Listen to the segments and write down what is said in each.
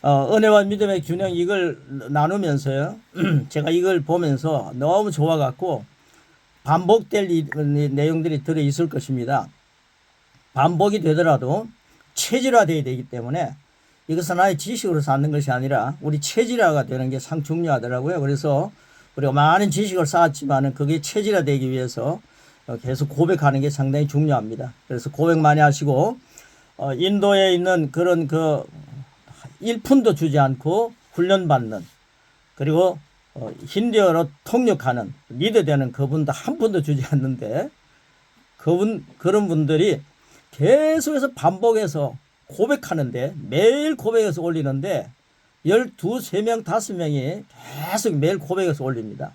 은혜와 믿음의 균형 이걸 나누면서요. 제가 이걸 보면서 너무 좋아갖고 반복될 내용들이 들어있을 것입니다. 반복이 되더라도 체질화되어야 되기 때문에 이것은 하나의 지식으로 쌓는 것이 아니라 우리 체질화가 되는 게 상 중요하더라고요. 그래서 우리가 많은 지식을 쌓았지만은 그게 체질화되기 위해서 계속 고백하는 게 상당히 중요합니다. 그래서 고백 많이 하시고 인도에 있는 그런 1푼도 주지 않고 훈련받는 그리고 힌디어로 통역하는 리더되는 그분도 한 푼도 주지 않는데 그런 분들이 계속해서 반복해서 고백하는데 매일 고백해서 올리는데 12, 3명, 5명이 계속 매일 고백해서 올립니다.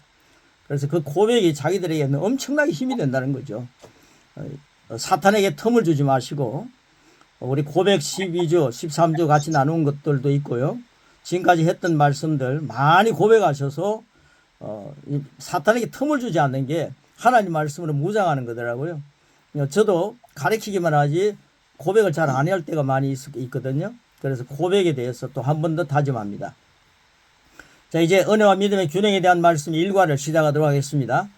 그래서 그 고백이 자기들에게는 엄청나게 힘이 된다는 거죠. 사탄에게 틈을 주지 마시고 우리 고백 12주, 13주 같이 나눈 것들도 있고요. 지금까지 했던 말씀들 많이 고백하셔서 사탄에게 틈을 주지 않는 게 하나님 말씀으로 무장하는 거더라고요. 저도 가르치기만 하지 고백을 잘 안 할 때가 많이 있거든요. 그래서 고백에 대해서 또 한 번 더 다짐합니다. 자, 이제 은혜와 믿음의 균형에 대한 말씀 일과를 시작하도록 하겠습니다.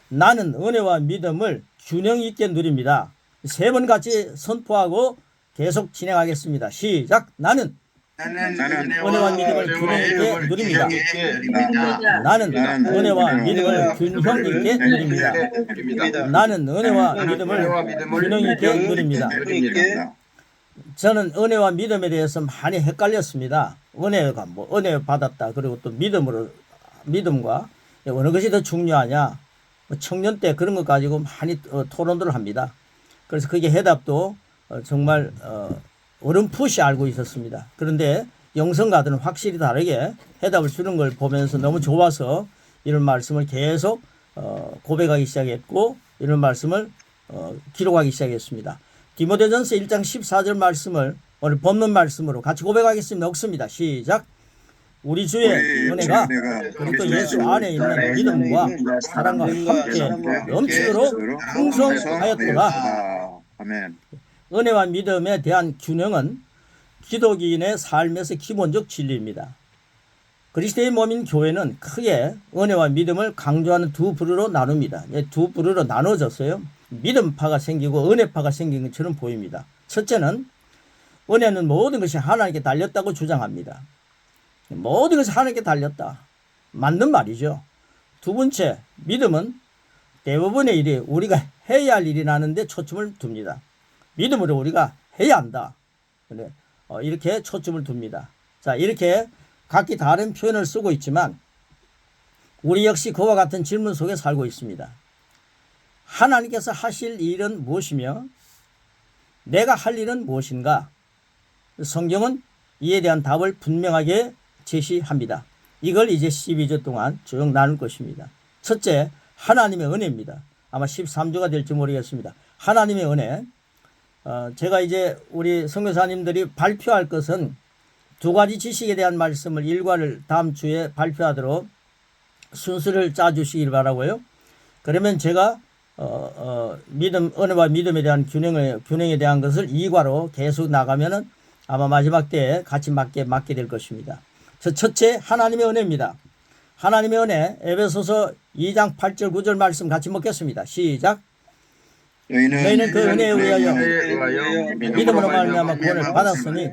나는 은혜와 믿음을 균형 있게 누립니다. 3번 같이 선포하고 계속 진행하겠습니다. 시작. 나는 은혜와 믿음을 균형 있게 누립니다. 나는 은혜와 믿음을 균형 있게 누립니다. 나는 은혜와 믿음을 균형 있게 누립니다. 저는 은혜와 믿음에 대해서 많이 헷갈렸습니다. 은혜가 은혜 받았다. 그리고 또 믿음과 어느 것이 더 중요하냐. 청년 때 그런 것 가지고 많이 토론들을 합니다. 그래서 그게 해답도 정말 어렴풋이 알고 있었습니다. 그런데 영성가들은 확실히 다르게 해답을 주는 걸 보면서 너무 좋아서 이런 말씀을 계속 고백하기 시작했고 이런 말씀을 기록하기 시작했습니다. 디모데전서 1장 14절 말씀을 오늘 본문 말씀으로 같이 고백하겠습니다. 없습니다. 시작. 우리 주의 은혜가 그리스도 예수 안에 있는 믿음과 사랑과 함께 넘치도록 풍성하였도다. 아멘. 은혜와 믿음에 대한 균형은 기독인의 삶에서 기본적 진리입니다. 그리스도의 몸인 교회는 크게 은혜와 믿음을 강조하는 두 부류로 나눕니다. 두 부류로 나눠졌어요. 믿음파가 생기고 은혜파가 생긴 것처럼 보입니다. 첫째는 은혜는 모든 것이 하나님께 달렸다고 주장합니다. 모든 것이 하나님께 달렸다. 맞는 말이죠. 두 번째, 믿음은 대부분의 일이 우리가 해야 할 일이라는데 초점을 둡니다. 믿음으로 우리가 해야 한다. 이렇게 초점을 둡니다. 자, 이렇게 각기 다른 표현을 쓰고 있지만 우리 역시 그와 같은 질문 속에 살고 있습니다. 하나님께서 하실 일은 무엇이며 내가 할 일은 무엇인가? 성경은 이에 대한 답을 분명하게 제시합니다. 이걸 이제 12주 동안 쭉 나눌 것입니다. 첫째, 하나님의 은혜입니다. 아마 13주가 될지 모르겠습니다. 하나님의 은혜. 제가 이제 우리 선교사님들이 발표할 것은 두 가지 지식에 대한 말씀을 일과를 다음 주에 발표하도록 순서를 짜주시길 바라고요. 그러면 제가 은혜와 믿음에 대한 균형에 대한 것을 2과로 계속 나가면은 아마 마지막 때에 같이 맞게 될 것입니다. 첫째, 하나님의 은혜입니다. 하나님의 은혜, 에베소서 2장 8절 9절 말씀 같이 먹겠습니다. 시작. 너희는 그 은혜에 의하여 믿음으로 말미암아 구원을 받았으니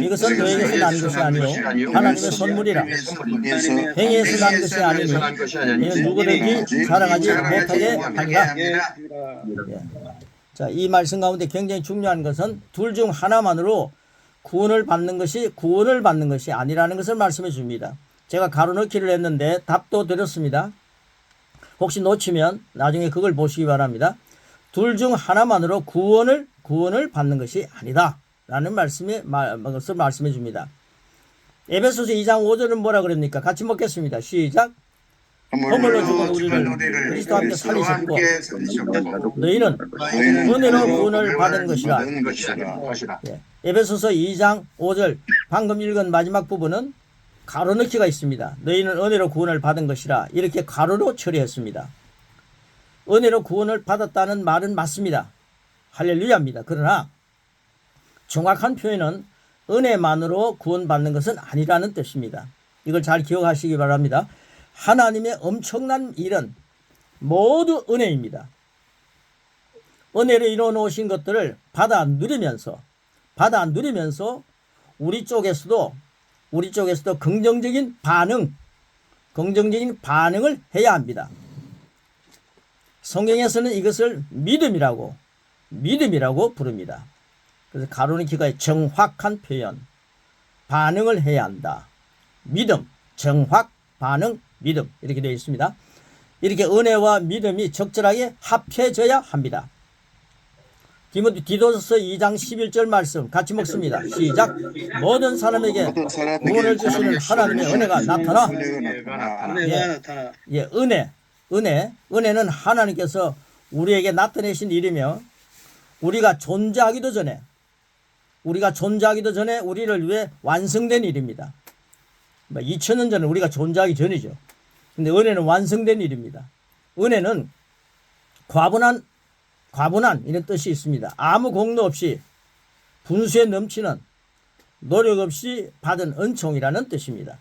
이것은 너희에게서 난 것이 아니요 하나님의 선물이라. 행위에서 난 것이 아니니 이는 누구든지 자랑하지 못하게 하리라. 자, 이 말씀 가운데 굉장히 중요한 것은 둘 중 하나만으로 구원을 받는 것이 아니라는 것을 말씀해 줍니다. 제가 가로넣기를 했는데 답도 드렸습니다. 혹시 놓치면 나중에 그걸 보시기 바랍니다. 둘 중 하나만으로 구원을 받는 것이 아니다. 라는 것을 말씀해 줍니다. 에베소서 2장 5절은 뭐라 그럽니까? 같이 먹겠습니다. 시작. 허물로 죽은 우리를 그리스도와 함께 살리셨고 너희는 은혜로 구원을 받은 것이라. 에베소서 2장 5절 방금 읽은 마지막 부분은 가로넣기가 있습니다. 너희는 은혜로 구원을 받은 것이라. 이렇게 가로로 처리했습니다. 은혜로 구원을 받았다는 말은 맞습니다. 할렐루야입니다. 그러나 정확한 표현은 은혜만으로 구원받는 것은 아니라는 뜻입니다. 이걸 잘 기억하시기 바랍니다. 하나님의 엄청난 일은 모두 은혜입니다. 은혜로 이루어 놓으신 것들을 받아 누리면서 우리 쪽에서도 긍정적인 반응을 해야 합니다. 성경에서는 이것을 믿음이라고 부릅니다. 그래서 가로니키가의 정확한 표현, 반응을 해야 한다. 믿음, 정확, 반응, 믿음 이렇게 되어 있습니다. 이렇게 은혜와 믿음이 적절하게 합해져야 합니다. 디도서 2장 11절 말씀 같이 먹습니다. 시작. 모든 사람에게 구원을 주시는 하나님의 은혜가 나타나. 예, 은혜는 하나님께서 우리에게 나타내신 일이며 우리가 존재하기도 전에 우리를 위해 완성된 일입니다. 2000년 전에 우리가 존재하기 전이죠. 근데 은혜는 완성된 일입니다. 은혜는 과분한 이런 뜻이 있습니다. 아무 공로 없이 분수에 넘치는 노력 없이 받은 은총이라는 뜻입니다.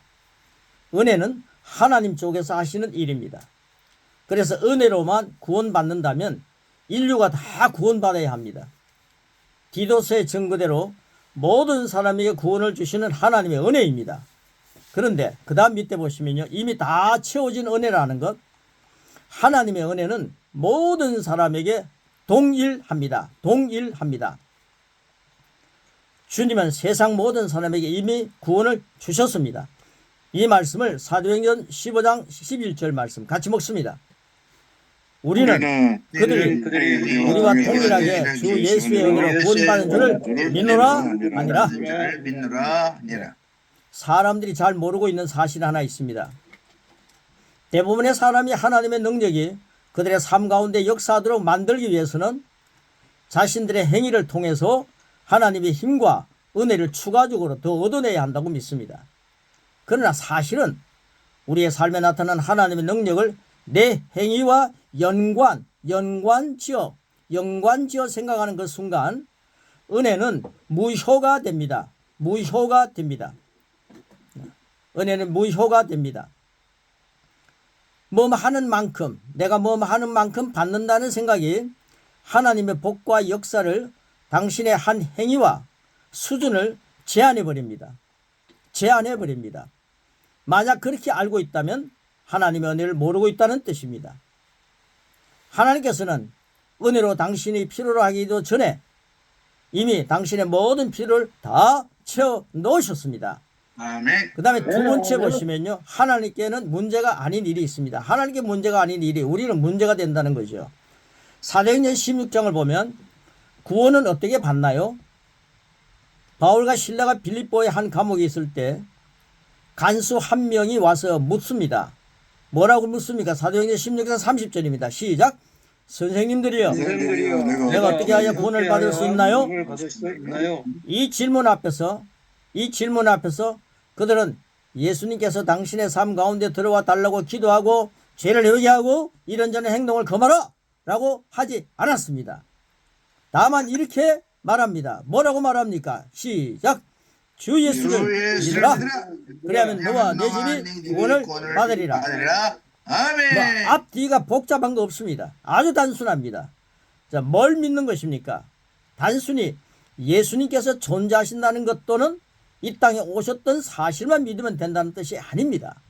은혜는 하나님 쪽에서 하시는 일입니다. 그래서 은혜로만 구원받는다면 인류가 다 구원받아야 합니다. 디도서의 증거대로 모든 사람에게 구원을 주시는 하나님의 은혜입니다. 그런데 그 다음 밑에 보시면요. 이미 다 채워진 은혜라는 것, 하나님의 은혜는 모든 사람에게 동일합니다. 주님은 세상 모든 사람에게 이미 구원을 주셨습니다. 이 말씀을 사도행전 15장 11절 말씀 같이 먹습니다. 우리는 그들이 우리와 동일하게 주 예수의 은혜로 구원받은 줄을 믿노라 아니라. 사람들이 잘 모르고 있는 사실 하나 있습니다. 대부분의 사람이 하나님의 능력이 그들의 삶 가운데 역사하도록 만들기 위해서는 자신들의 행위를 통해서 하나님의 힘과 은혜를 추가적으로 더 얻어내야 한다고 믿습니다. 그러나 사실은 우리의 삶에 나타난 하나님의 능력을 내 행위와 연관지어 생각하는 그 순간 은혜는 무효가 됩니다. 은혜는 무효가 됩니다. 내가 뭐 하는 만큼 받는다는 생각이 하나님의 복과 역사를 당신의 한 행위와 수준을 제한해 버립니다. 만약 그렇게 알고 있다면 하나님의 은혜를 모르고 있다는 뜻입니다. 하나님께서는 은혜로 당신이 필요로 하기도 전에 이미 당신의 모든 필요를 다 채워 넣으셨습니다. 그 다음에 두 번째 보시면요. 하나님께는 문제가 아닌 일이 있습니다. 하나님께 문제가 아닌 일이 우리는 문제가 된다는 거죠. 사도행전 16장을 보면 구원은 어떻게 받나요? 바울과 실라가 빌립보의 한 감옥에 있을 때 간수 한 명이 와서 묻습니다. 뭐라고 묻습니까? 사도행전 16장 30절입니다. 시작. 선생님들이요. 내가 어떻게 하여 구원을 받을 수 있나요? 이 질문 앞에서 그들은 예수님께서 당신의 삶 가운데 들어와 달라고 기도하고 죄를 회개하고 이런저런 행동을 금하라 라고 하지 않았습니다. 다만 이렇게 말합니다. 뭐라고 말합니까? 시작. 주 예수를 믿으라. 그래야면 너와 내 집이 구원을 받으리라. 아멘. 앞뒤가 복잡한 거 없습니다. 아주 단순합니다. 자, 뭘 믿는 것입니까? 단순히 예수님께서 존재하신다는 것 또는 이 땅에 오셨던 사실만 믿으면 된다는 뜻이 아닙니다.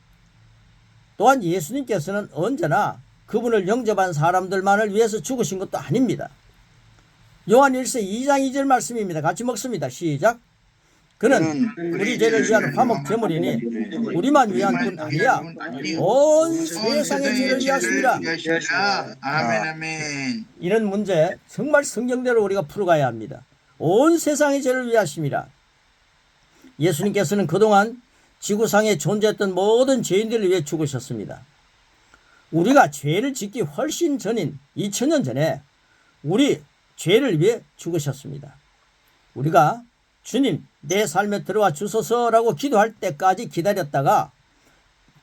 또한 예수님께서는 언제나 그분을 영접한 사람들만을 위해서 죽으신 것도 아닙니다. 요한 1서 2장 2절 말씀입니다. 같이 먹습니다. 시작. 그는 우리 죄를 위한 화목 제물이니 우리만 위한 분 아니야. 온 세상의 죄를 위하십니다. 이런 문제 정말 성경대로 우리가 풀어가야 합니다. 온 세상의 죄를 위하십니다. 예수님께서는 그동안 지구상에 존재했던 모든 죄인들을 위해 죽으셨습니다. 우리가 죄를 짓기 훨씬 전인 2000년 전에 우리 죄를 위해 죽으셨습니다. 우리가 주님 내 삶에 들어와 주소서라고 기도할 때까지 기다렸다가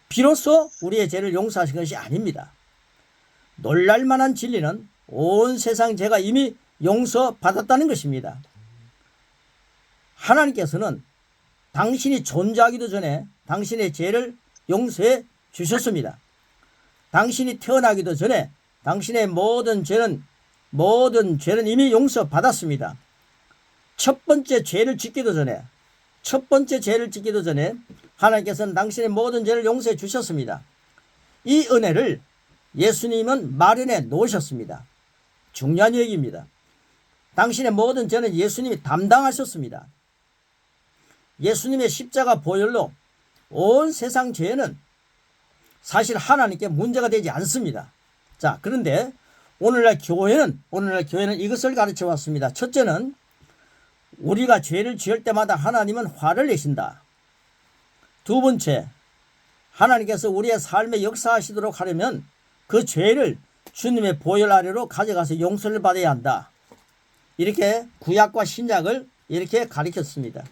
비로소 우리의 죄를 용서하신 것이 아닙니다. 놀랄만한 진리는 온 세상 죄가 이미 용서받았다는 것입니다. 하나님께서는 당신이 존재하기도 전에 당신의 죄를 용서해 주셨습니다. 당신이 태어나기도 전에 당신의 모든 죄는 이미 용서받았습니다. 첫 번째 죄를 짓기도 전에 하나님께서는 당신의 모든 죄를 용서해 주셨습니다. 이 은혜를 예수님은 마련해 놓으셨습니다. 중요한 얘기입니다. 당신의 모든 죄는 예수님이 담당하셨습니다. 예수님의 십자가 보혈로 온 세상 죄는 사실 하나님께 문제가 되지 않습니다. 자, 그런데 오늘날 교회는 이것을 가르쳐 왔습니다. 첫째는 우리가 죄를 지을 때마다 하나님은 화를 내신다. 두 번째, 하나님께서 우리의 삶에 역사하시도록 하려면 그 죄를 주님의 보혈 아래로 가져가서 용서를 받아야 한다. 이렇게 구약과 신약을 이렇게 가르쳤습니다.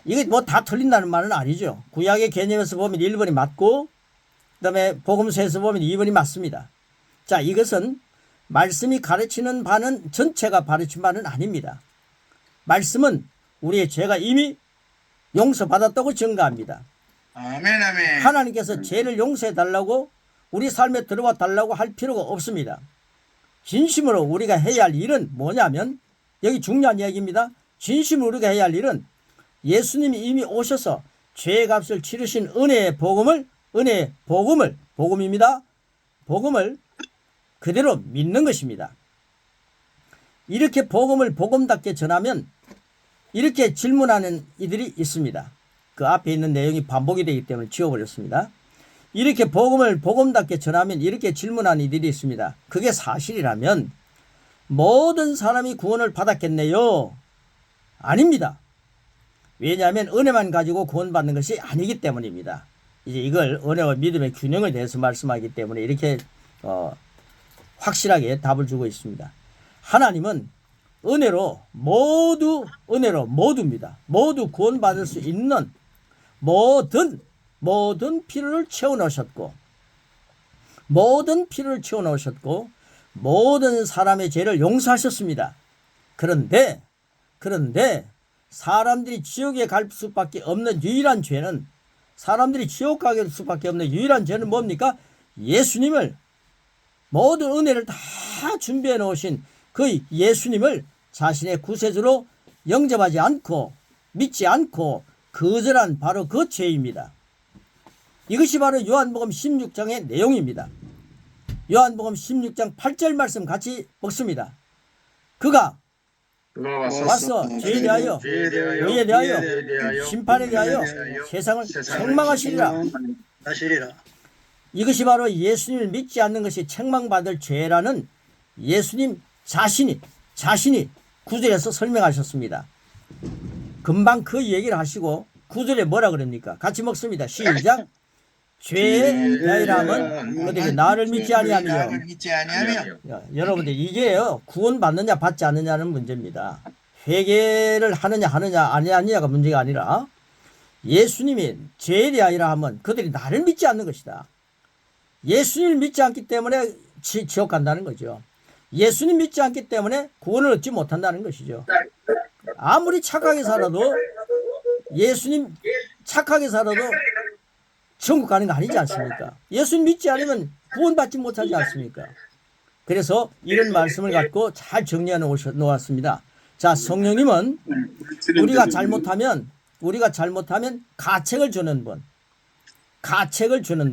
이게 뭐 다 틀린다는 말은 아니죠. 구약의 개념에서 보면 1번이 맞고 그 다음에 복음서에서 보면 2번이 맞습니다. 자, 이것은 말씀이 가르치는 바는 전체가 가르친 바는 아닙니다. 말씀은 우리의 죄가 이미 용서받았다고 증거합니다. 아멘, 아멘. 하나님께서 죄를 용서해 달라고 우리 삶에 들어와 달라고 할 필요가 없습니다. 진심으로 우리가 해야 할 일은 뭐냐면, 여기 중요한 이야기입니다. 진심으로 우리가 해야 할 일은 예수님이 이미 오셔서 죄의 값을 치르신 은혜의 복음을 그대로 믿는 것입니다. 이렇게 복음을 복음답게 전하면 이렇게 질문하는 이들이 있습니다. 그 앞에 있는 내용이 반복이 되기 때문에 지워버렸습니다. 이렇게 복음을 복음답게 전하면 이렇게 질문하는 이들이 있습니다. 그게 사실이라면 모든 사람이 구원을 받았겠네요? 아닙니다. 왜냐하면 은혜만 가지고 구원받는 것이 아니기 때문입니다. 이제 이걸 은혜와 믿음의 균형에 대해서 말씀하기 때문에 이렇게 확실하게 답을 주고 있습니다. 하나님은 은혜로 모두입니다. 모두 구원받을 수 있는 모든 필요를 채워넣으셨고 모든 사람의 죄를 용서하셨습니다. 그런데 사람들이 지옥에 갈 수밖에 없는 유일한 죄는 뭡니까? 예수님을, 모든 은혜를 다 준비해 놓으신 그 예수님을 자신의 구세주로 영접하지 않고 믿지 않고 거절한 바로 그 죄입니다. 이것이 바로 요한복음 16장의 내용입니다. 요한복음 16장 8절 말씀 같이 읽습니다. 그가 와서 죄에 대하여, 의에 대하여, 심판에 대하여 세상을 책망하시리라. 이것이 바로 예수님을 믿지 않는 것이 책망받을 죄라는 예수님 자신이 9절에서 설명하셨습니다. 금방 그 얘기를 하시고 9절에 뭐라 그럽니까? 같이 먹습니다. 시작. 죄에 대하여라면 그들이 나를 믿지 아니하며. 여러분들 이게요, 구원받느냐 받지 않느냐는 문제입니다. 회개를 하느냐 아니하느냐가 문제가 아니라 예수님이 죄에 대하여라 하면 그들이 나를 믿지 않는 것이다. 예수님을 믿지 않기 때문에 지옥 간다는 거죠. 예수님 믿지 않기 때문에 구원을 얻지 못한다는 것이죠. 아무리 착하게 살아도 예수님 착하게 살아도 천국 가는 거 아니지 않습니까? 예수님 믿지 않으면 구원받지 못하지 않습니까? 그래서 이런 말씀을 갖고 잘 정리해 놓았습니다. 자, 성령님은 우리가 잘못하면 가책을 주는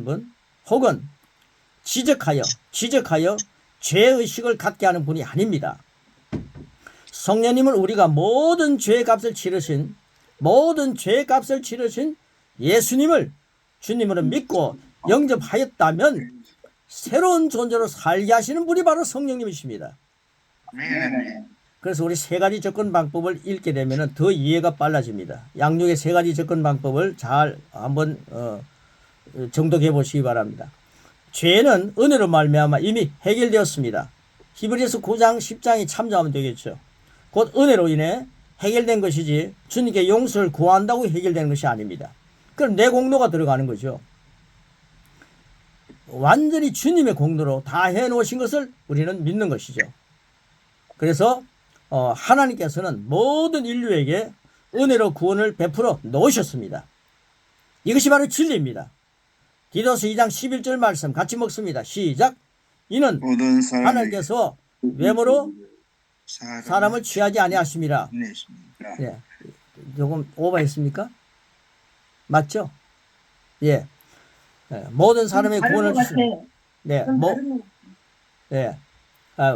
분, 혹은 지적하여 죄의식을 갖게 하는 분이 아닙니다. 성령님은 우리가 모든 죄의 값을 치르신 예수님을 주님으로 믿고 영접하였다면 새로운 존재로 살게 하시는 분이 바로 성령님이십니다. 그래서 우리 세 가지 접근 방법을 읽게 되면 더 이해가 빨라집니다. 양육의 세 가지 접근 방법을 잘 한번 정독해 보시기 바랍니다. 죄는 은혜로 말미암아 이미 해결되었습니다. 히브리서 9장 10장이 참조하면 되겠죠. 곧 은혜로 인해 해결된 것이지 주님께 용서를 구한다고 해결되는 것이 아닙니다. 그럼 내 공로가 들어가는 거죠. 완전히 주님의 공로로 다 해놓으신 것을 우리는 믿는 것이죠. 그래서 하나님께서는 모든 인류에게 은혜로 구원을 베풀어 놓으셨습니다. 이것이 바로 진리입니다. 디도서 2장 11절 말씀 같이 먹습니다. 시작. 이는 모든 사람에게 하나님께서 외모로 사람을 취하지 아니하심이라. 예, 조금 오버했습니까? 맞죠? 예, 모든 사람의 구원을 주신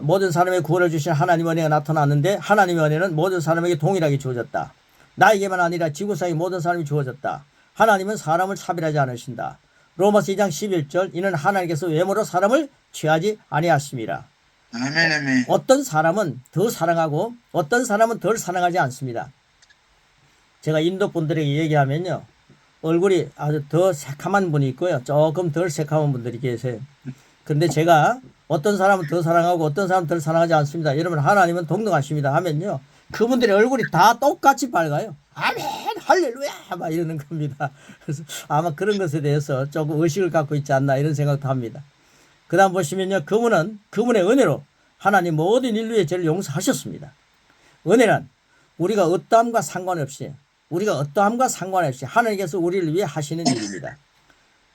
모든 사람의 구원을 주신 하나님의 은혜가 나타났는데 하나님의 은혜는 모든 사람에게 동일하게 주어졌다. 나에게만 아니라 지구상의 모든 사람이 주어졌다. 하나님은 사람을 차별하지 않으신다. 로마서 2장 11절 이는 하나님께서 외모로 사람을 취하지 아니하심이라. 아멘. 어떤 사람은 더 사랑하고 어떤 사람은 덜 사랑하지 않습니다. 제가 인도 분들에게 얘기하면요. 얼굴이 아주 더 새카만 분이 있고요. 조금 덜 새카만 분들이 계세요. 그런데 제가 어떤 사람은 더 사랑하고 어떤 사람은 덜 사랑하지 않습니다. 여러분 하나님은 동등하십니다 하면요. 그분들의 얼굴이 다 똑같이 밝아요. 아멘 할렐루야 막 이러는 겁니다. 그래서 아마 그런 것에 대해서 조금 의식을 갖고 있지 않나 이런 생각도 합니다. 그 다음 보시면요. 그분의 은혜로 하나님 모든 인류의 죄를 용서하셨습니다. 은혜란 우리가 어떠함과 상관없이 하나님께서 우리를 위해 하시는 일입니다.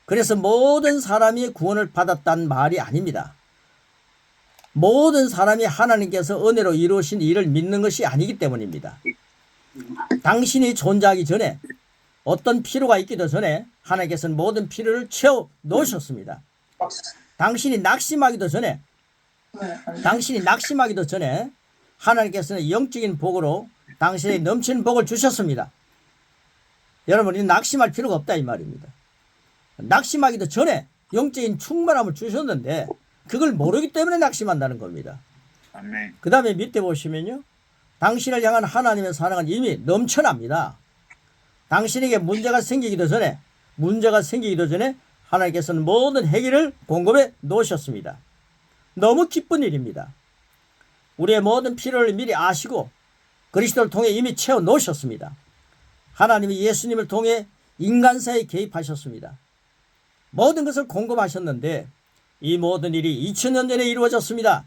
그래서 모든 사람이 구원을 받았다는 말이 아닙니다. 모든 사람이 하나님께서 은혜로 이루신 일을 믿는 것이 아니기 때문입니다. 당신이 존재하기 전에 어떤 필요가 있기도 전에 하나님께서는 모든 필요를 채워 놓으셨습니다. 당신이 낙심하기도 전에 하나님께서는 영적인 복으로 당신의 넘치는 복을 주셨습니다. 여러분이 낙심할 필요가 없다 이 말입니다. 낙심하기도 전에 영적인 충만함을 주셨는데 그걸 모르기 때문에 낙심한다는 겁니다. 그 다음에 밑에 보시면요. 당신을 향한 하나님의 사랑은 이미 넘쳐납니다. 당신에게 문제가 생기기도 전에 하나님께서는 모든 해결을 공급해 놓으셨습니다. 너무 기쁜 일입니다. 우리의 모든 필요를 미리 아시고 그리스도를 통해 이미 채워 놓으셨습니다. 하나님이 예수님을 통해 인간사에 개입하셨습니다. 모든 것을 공급하셨는데 이 모든 일이 2000년 전에 이루어졌습니다.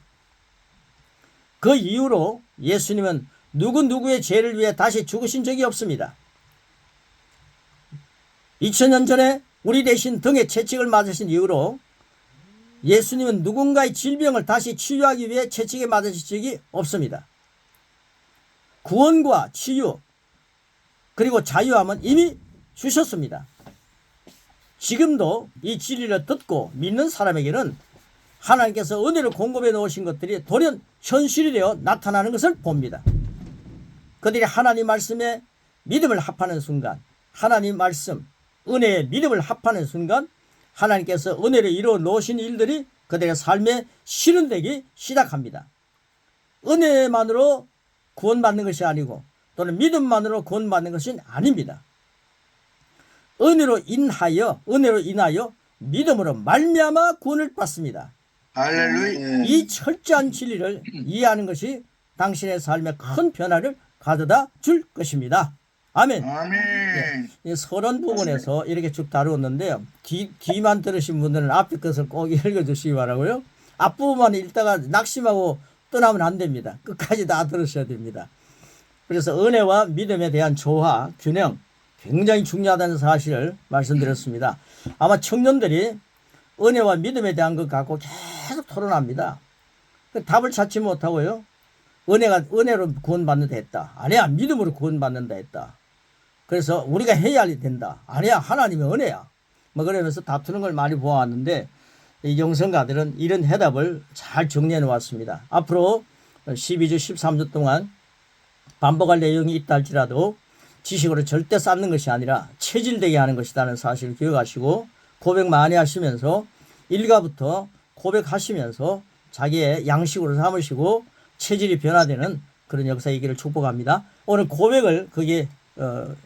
그 이후로 예수님은 누구의 죄를 위해 다시 죽으신 적이 없습니다. 2000년 전에 우리 대신 등에 채찍을 맞으신 이후로 예수님은 누군가의 질병을 다시 치유하기 위해 채찍에 맞으신 적이 없습니다. 구원과 치유 그리고 자유함은 이미 주셨습니다. 지금도 이 진리를 듣고 믿는 사람에게는 하나님께서 은혜를 공급해 놓으신 것들이 돌연 현실이 되어 나타나는 것을 봅니다. 그들이 하나님 말씀에 믿음을 합하는 순간, 하나님 말씀, 은혜에 믿음을 합하는 순간 하나님께서 은혜를 이루어 놓으신 일들이 그들의 삶에 실현되기 시작합니다. 은혜만으로 구원받는 것이 아니고 또는 믿음만으로 구원받는 것은 아닙니다. 은혜로 인하여 믿음으로 말미암아 구원을 받습니다. 할렐루야. 이 철저한 진리를 이해하는 것이 당신의 삶에 큰 변화를 가져다 줄 것입니다. 아멘. 예, 서론 부분에서 이렇게 쭉 다루었는데요. 뒤만 들으신 분들은 앞에 것을 꼭 읽어주시기 바라고요. 앞부분만 읽다가 낙심하고 떠나면 안 됩니다. 끝까지 다 들으셔야 됩니다. 그래서 은혜와 믿음에 대한 조화, 균형 굉장히 중요하다는 사실을 말씀드렸습니다. 아마 청년들이 은혜와 믿음에 대한 것 갖고 계속 토론합니다. 답을 찾지 못하고요. 은혜로 구원받는다 했다. 아니야, 믿음으로 구원받는다 했다. 그래서 우리가 해야 된다. 아니야, 하나님의 은혜야. 뭐 그러면서 다투는 걸 많이 보아왔는데 이 영성가들은 이런 해답을 잘 정리해 놓았습니다. 앞으로 12주, 13주 동안 반복할 내용이 있다 할지라도 지식으로 절대 쌓는 것이 아니라 체질되게 하는 것이라는 사실을 기억하시고 고백 많이 하시면서 일가부터 고백하시면서 자기의 양식으로 삼으시고 체질이 변화되는 그런 역사 있기를 축복합니다. 오늘 고백을 거기에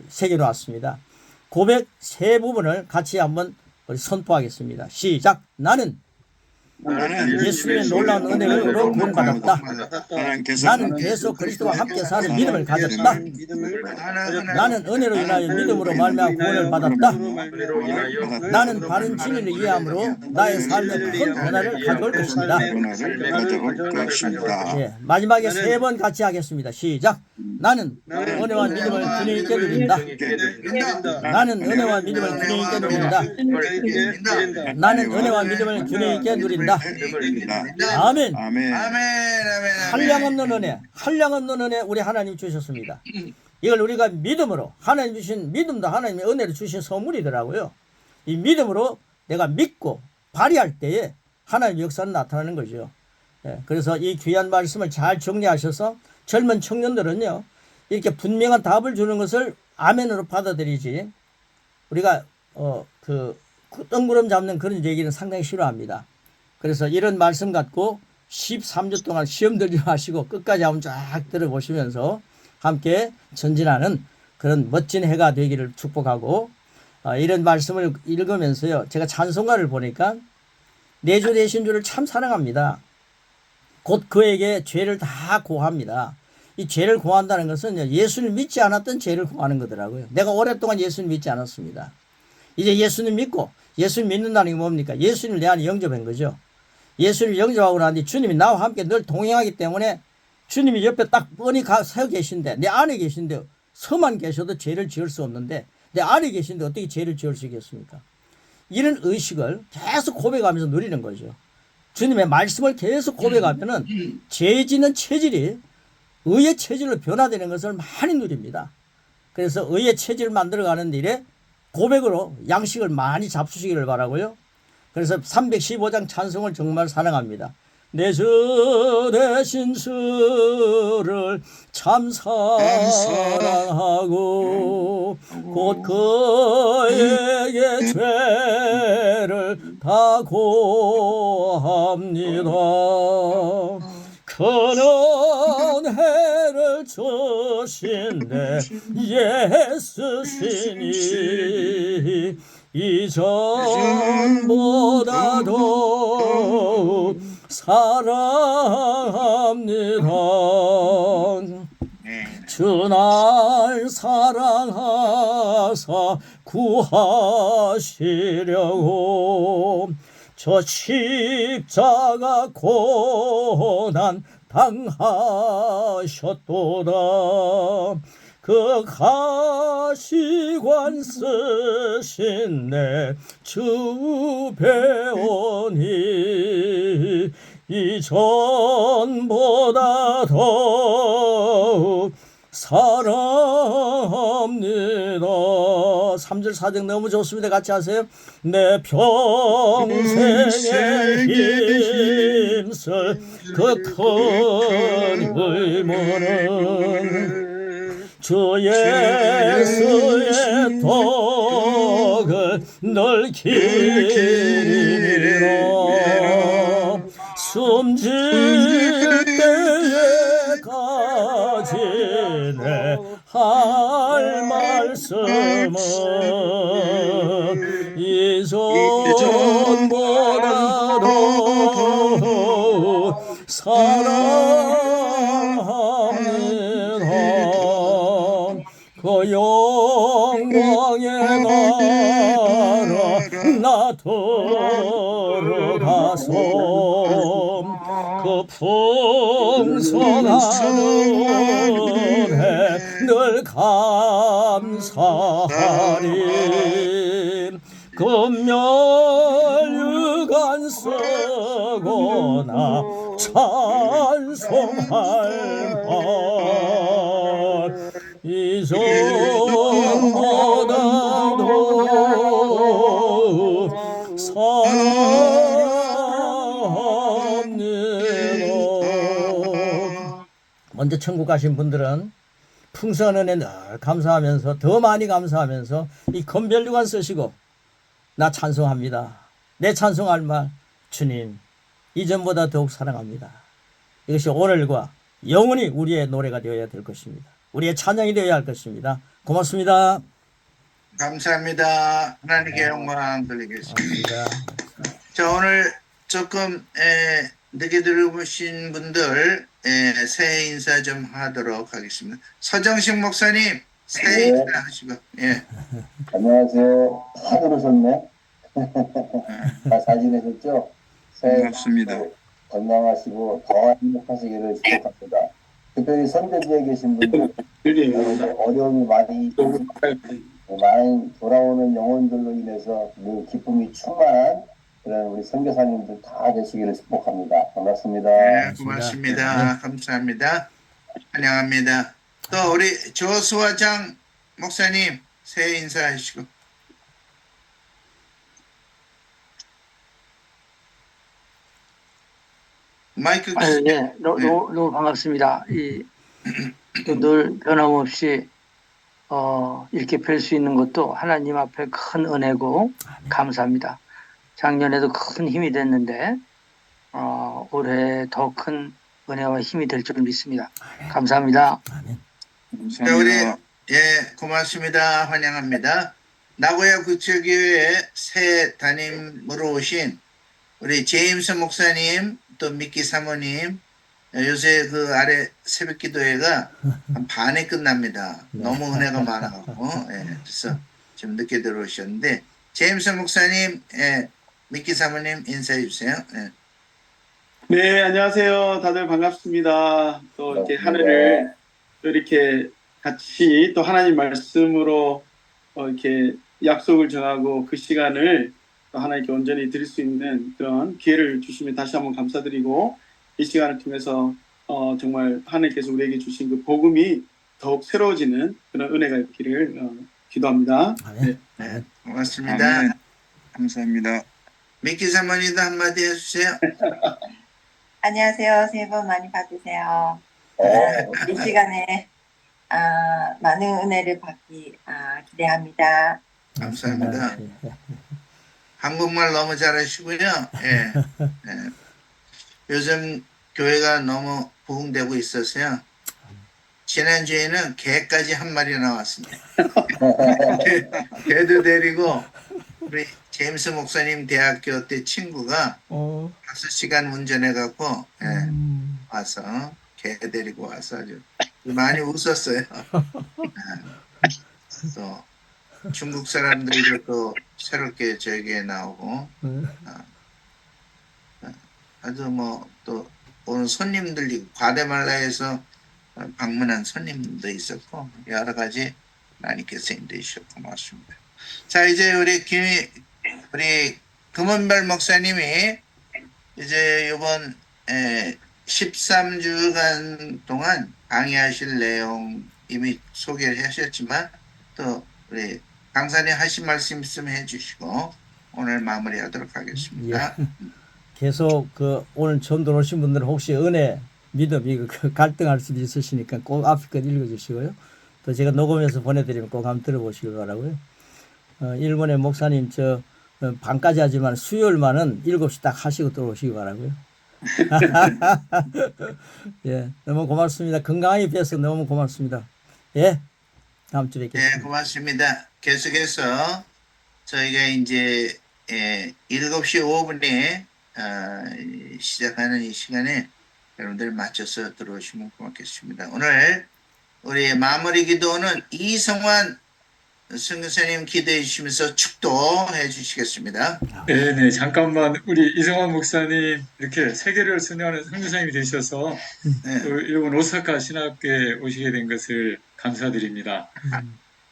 새겨놓았습니다. 고백 세 부분을 같이 한번 선포하겠습니다. 시작. 나는 예수님의 놀라운 은혜로 구원받았다. 나는 계속 그리스도와 함께 사는 믿음을 가졌다. 나는 은혜로 인하여 믿음으로 말미암아 구원을 받았다. 나는 바른 진리를 이해함으로 나의 삶에 큰 변화를 가져올 것입니다. 예, 마지막에 3번 같이 하겠습니다. 시작. 나는 은혜와 믿음을 균형 있게 누린다. 나는 은혜와 믿음을 균형 있게 누린다. 나는 은혜와 믿음을 균형 있게 누린다. 아멘. 한량없는 은혜, 한량없는 은혜 우리 하나님 주셨습니다. 이걸 우리가 믿음으로, 하나님 주신 믿음도 하나님의 은혜를 주신 선물이더라고요. 이 믿음으로 내가 믿고 발휘할 때에 하나님의 역사는 나타나는 거죠. 예, 그래서 이 귀한 말씀을 잘 정리하셔서 젊은 청년들은요, 이렇게 분명한 답을 주는 것을 아멘으로 받아들이지, 우리가 뜬구름 잡는 그런 얘기는 상당히 싫어합니다. 그래서 이런 말씀 갖고 13주 동안 시험 들지 마시고 끝까지 한번 쫙 들어보시면서 함께 전진하는 그런 멋진 해가 되기를 축복하고, 이런 말씀을 읽으면서요, 제가 찬송가를 보니까 내 주 되신 주를 참 사랑합니다. 곧 그에게 죄를 다 고합니다. 이 죄를 고한다는 것은 예수를 믿지 않았던 죄를 고하는 거더라고요. 내가 오랫동안 예수를 믿지 않았습니다. 이제 예수님 믿고, 예수님 믿는다는 게 뭡니까? 예수님을 내 안에 영접한 거죠. 예수를 영접하고 난 뒤 주님이 나와 함께 늘 동행하기 때문에 주님이 옆에 딱 뻔히 서 계신데, 내 안에 계신데, 서만 계셔도 죄를 지을 수 없는데 내 안에 계신데 어떻게 죄를 지을 수 있겠습니까? 이런 의식을 계속 고백하면서 누리는 거죠. 주님의 말씀을 계속 고백하면은 죄 짓는 체질이 의의 체질로 변화되는 것을 많이 누립니다. 그래서 의의 체질을 만들어가는 일에 고백으로 양식을 많이 잡수시기를 바라고요. 그래서 315장 찬송을 정말 사랑합니다. 내 주 되신 주를 참 사랑하고 곧 그에게 죄를 다 고합니다. 큰 은혜를 주신 내 예수시니 이전보다도 사랑합니다. 주 날 사랑하사 구하시려고 저 십자가 고난 당하셨도다. 그 가시관 쓰신 내 주 배우니 이전보다 더 사랑합니다. 3절 4절 너무 좋습니다. 같이 하세요. 내 평생에 힘쓸 그 큰 의무는 주 예수의 덕을 널 기리라. 숨질 때에까지 내 할 말씀은 이전보다도 사랑합니다. 그 영광의 나라 나 들어가서 그 풍성한 은혜 늘 감사하리. 금멸유관 쓰거나 찬송할 바 이전보다도 사랑합니다. 먼저 천국 가신 분들은 풍성한 은혜 늘 감사하면서, 더 많이 감사하면서 이 금별유관 쓰시고 나 찬송합니다. 내 찬송할 말, 주님 이전보다 더욱 사랑합니다. 이것이 오늘과 영원히 우리의 노래가 되어야 될 것입니다. 우리의 찬양이 되어야 할 것입니다. 고맙습니다. 감사합니다. 하나님께 영광 돌리겠습니다. 고맙습니다. 자, 오늘 조금 늦게 들어오신 분들 새해 인사 좀 하도록 하겠습니다. 서정식 목사님 새해 인사 하시고. 예. 안녕하세요. 다 들으셨네. 잘 지내셨죠? 새해 반갑습니다. 복 건강하시고 더 행복하시기를 축복합니다. 특별히 선교지에 계신 분들 어려움이 많이 있지만 많은 돌아오는 영혼들로 인해서 늘 기쁨이 충만한 그런 우리 선교사님들 다 되시기를 축복합니다. 반갑습니다. 네, 고맙습니다. 감사합니다. 환영합니다. 또 우리 조수아장 목사님 새해 인사하시고. 마이크 네, 너무 반갑습니다. 늘 변함없이 이렇게 뵐 수 있는 것도 하나님 앞에 큰 은혜고 감사합니다. 작년에도 큰 힘이 됐는데 올해 더 큰 은혜와 힘이 될 줄 믿습니다. 감사합니다. 네, 우리 고맙습니다. 환영합니다. 나고야 구체교회 새 담임으로 오신 우리 제임스 목사님 또 미키 사모님 요새 그 아래 새벽 기도회가 한 반에 끝납니다. 너무 은혜가 많아갖고 그래서 좀 늦게 들어오셨는데 제임스 목사님 미키 사모님 인사해 주세요. 네, 안녕하세요. 다들 반갑습니다. 또 이렇게 한 해를 또 이렇게 같이 또 하나님 말씀으로 이렇게 약속을 정하고 그 시간을 또 하나님께 온전히 드릴 수 있는 그런 기회를 주시면 다시 한번 감사드리고 이 시간을 통해서 정말 하나님께서 우리에게 주신 그 복음이 더욱 새로워지는 그런 은혜가 있기를 기도합니다. 네, 고맙습니다. 감사합니다. 미키 사모님도 한마디 해주세요. 안녕하세요. 새해 복 많이 받으세요. 이 시간에 많은 은혜를 받기 기대합니다. 감사합니다. 한국말 너무 잘하시고요. 요즘 교회가 너무 부흥되고 있어서요. 지난주에는 개까지 한 마리 나왔습니다. 개도 데리고 우리 제임스 목사님 대학교 때 친구가 5시간 운전해갖고 와서 개 데리고 와서 아주 많이 웃었어요. 또 중국 사람들도 또 새롭게 저에게 나오고 아주 뭐 또 오늘 손님들이 과테말라에서 방문한 손님도 있었고 여러 가지 하나님께서 인도해 주셨고 고맙습니다. 자 이제 우리 금원별 목사님이 이제 이번 13주간 동안 강의하실 내용 이미 소개를 하셨지만 또 우리 강사님 하신 말씀 있으면 해주시고 오늘 마무리하도록 하겠습니다. 계속 오늘 처음 들어오신 분들은 혹시 은혜, 믿음 이거 갈등할 수도 있으시니까 꼭 앞에 것 읽어주시고요. 또 제가 녹음해서 보내드리면 꼭 한번 들어보시길 바라고요. 일본의 목사님 반까지 하지만 수요일만은 7시 딱 하시고 들어오시기 바라고요. 예, 너무 고맙습니다. 건강하게 뵈서 너무 고맙습니다. 예, 다음 주에 뵙겠습니다. 네, 고맙습니다. 계속해서 저희가 이제 7시 5분에 시작하는 이 시간에 여러분들 맞춰서 들어오시면 고맙겠습니다. 오늘 우리 마무리 기도는 이성환 선교사님 기도해 주시면서 축도해 주시겠습니다. 네, 잠깐만 우리 이성환 목사님 이렇게 세계를 순회하는 선교사님이 되셔서 또 일본 오사카 신학교에 오시게 된 것을 감사드립니다.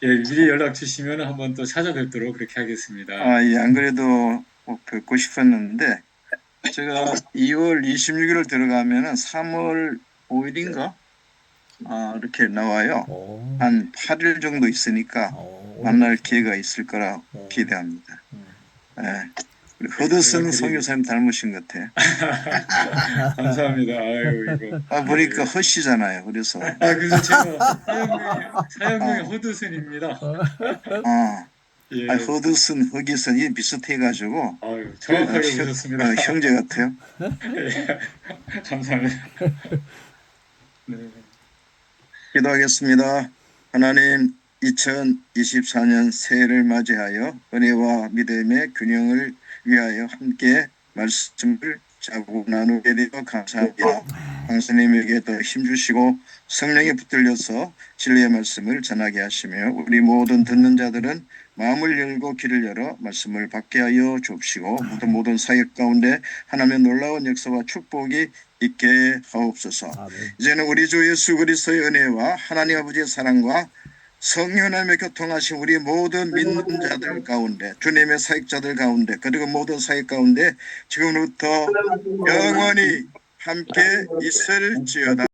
예, 미리 연락 주시면 한번 또 찾아뵙도록 그렇게 하겠습니다. 예, 안 그래도 꼭 뵙고 싶었는데 제가 2월 26일을 들어가면은 3월 5일인가 이렇게 나와요. 한 8일 정도 있으니까 만날 기회가 있을 거라 기대합니다. 우리 허드슨 선교사님 닮으신 것 같아요. 감사합니다. 아유 이거. 보니까 허씨잖아요. 그래서. 그래서 제가 사형명이 허드슨입니다. 예. 허드슨, 허기슨이 비슷해가지고. 아유, 정확하게 보셨습니다. 형제 같아요. 예. 감사합니다. 네. 기도하겠습니다. 하나님 2024년 새해를 맞이하여 은혜와 믿음의 균형을 위하여 함께 말씀을 자고 나누게 되어 감사합니다. 강사님에게 더 힘주시고 성령에 붙들려서 진리의 말씀을 전하게 하시며 우리 모든 듣는 자들은 마음을 열고 귀를 열어 말씀을 받게 하여 주옵시고 모든 사역 가운데 하나님의 놀라운 역사와 축복이 있게 하옵소서. 이제는 우리 주 예수 그리스도의 은혜와 하나님 아버지의 사랑과 성령 하나님의 교통하신 우리 모든 믿는 자들 가운데 주님의 사역자들 가운데 그리고 모든 사역 가운데 지금부터 영원히 함께 있을지어다.